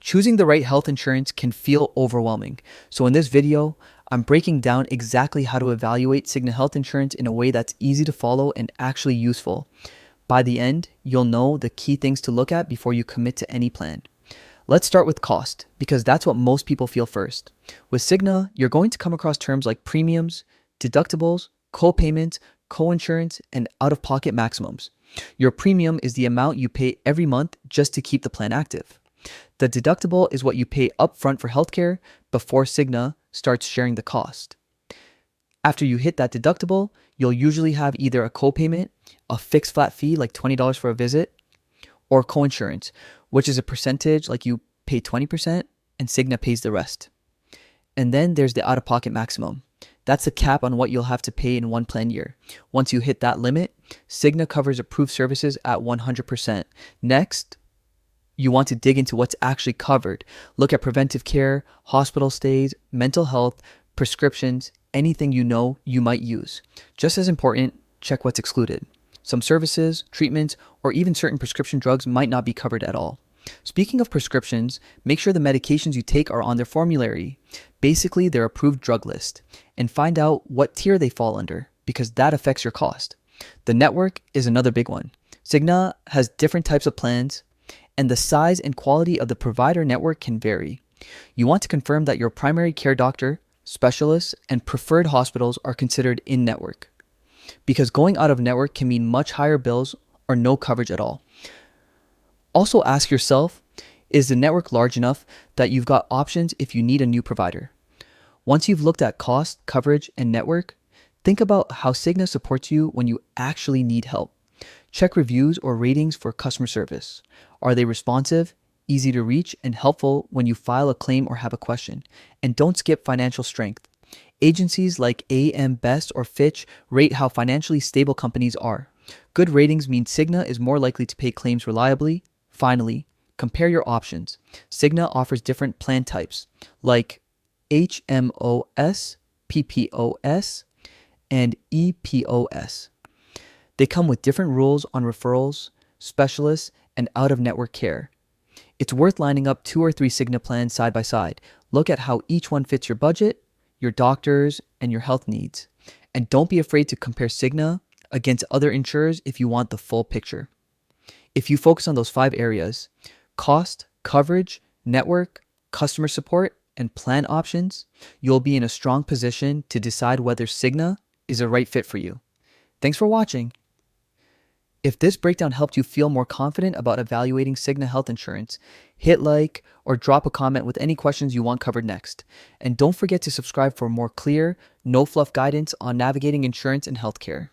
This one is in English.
Choosing the right health insurance can feel overwhelming. So in this video, I'm breaking down exactly how to evaluate Cigna Health Insurance in a way that's easy to follow and actually useful. By the end, you'll know the key things to look at before you commit to any plan. Let's start with cost, because that's what most people feel first. With Cigna, you're going to come across terms like premiums, deductibles, co-payments, co-insurance, and out-of-pocket maximums. Your premium is the amount you pay every month just to keep the plan active. The deductible is what you pay upfront for healthcare before Cigna starts sharing the cost. After you hit that deductible, you'll usually have either a co-payment, a fixed flat fee like $20 for a visit, or co-insurance, which is a percentage like you pay 20% and Cigna pays the rest. And then there's the out-of-pocket maximum. That's the cap on what you'll have to pay in one plan year. Once you hit that limit, Cigna covers approved services at 100%. Next, you want to dig into what's actually covered. Look at preventive care, hospital stays, mental health, prescriptions, anything you know you might use. Just as important, check what's excluded. Some services, treatments, or even certain prescription drugs might not be covered at all. Speaking of prescriptions, make sure the medications you take are on their formulary, basically their approved drug list, and find out what tier they fall under, because that affects your cost. The network is another big one. Cigna has different types of plans, and the size and quality of the provider network can vary. You want to confirm that your primary care doctor, specialists, and preferred hospitals are considered in-network, because going out of network can mean much higher bills or no coverage at all. Also ask yourself, is the network large enough that you've got options if you need a new provider? Once you've looked at cost, coverage, and network, think about how Cigna supports you when you actually need help. Check reviews or ratings for customer service. Are they responsive, easy to reach, and helpful when you file a claim or have a question? And don't skip financial strength. Agencies like AM Best or Fitch rate how financially stable companies are. Good ratings mean Cigna is more likely to pay claims reliably. Finally, compare your options. Cigna offers different plan types like HMOS, PPOS, and EPOS. They come with different rules on referrals, specialists, and out-of-network care. It's worth lining up 2 or 3 Cigna plans side by side. Look at how each one fits your budget, your doctors, and your health needs. And don't be afraid to compare Cigna against other insurers if you want the full picture. If you focus on those 5 areas, cost, coverage, network, customer support, and plan options, you'll be in a strong position to decide whether Cigna is a right fit for you. Thanks for watching. If this breakdown helped you feel more confident about evaluating Cigna Health Insurance, hit like or drop a comment with any questions you want covered next. And don't forget to subscribe for more clear, no fluff guidance on navigating insurance and healthcare.